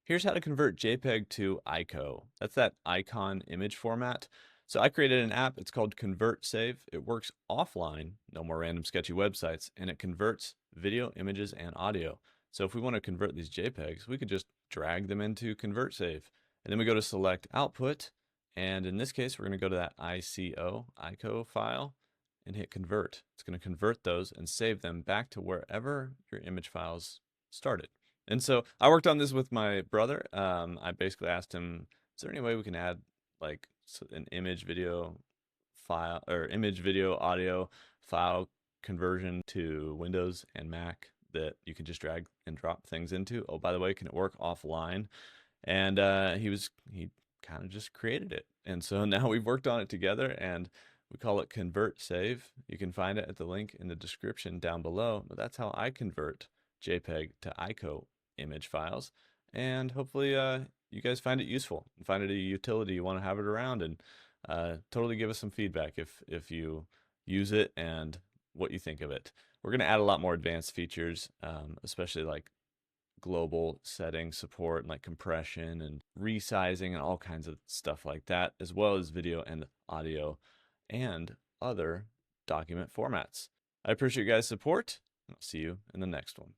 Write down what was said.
Here's how to convert JPEG to ICO. That's that icon image format. So I created an app, it's called ConvertSave. It works offline, no more random sketchy websites, and it converts video, images, and audio. So if we want to convert these JPEGs, we could just drag them into ConvertSave. And then we go to select output, and in this case, we're going to go to that ICO file and hit convert. It's going to convert those and save them back to wherever your image files started. And so I worked on this with my brother. I basically asked him, is there any way we can add like an image video file or image video audio file conversion to Windows and Mac that you can just drag and drop things into? Oh, by the way, can it work offline? And he kind of just created it. And so now we've worked on it together and we call it ConvertSave. You can find it at the link in the description down below. But that's how I convert JPEG to ICO image files. And hopefully you guys find it useful and find it a utility. You want to have it around, and totally give us some feedback if you use it and what you think of it. We're going to add a lot more advanced features, especially like global setting support and like compression and resizing and all kinds of stuff like that, as well as video and audio and other document formats. I appreciate you guys' support. I'll see you in the next one.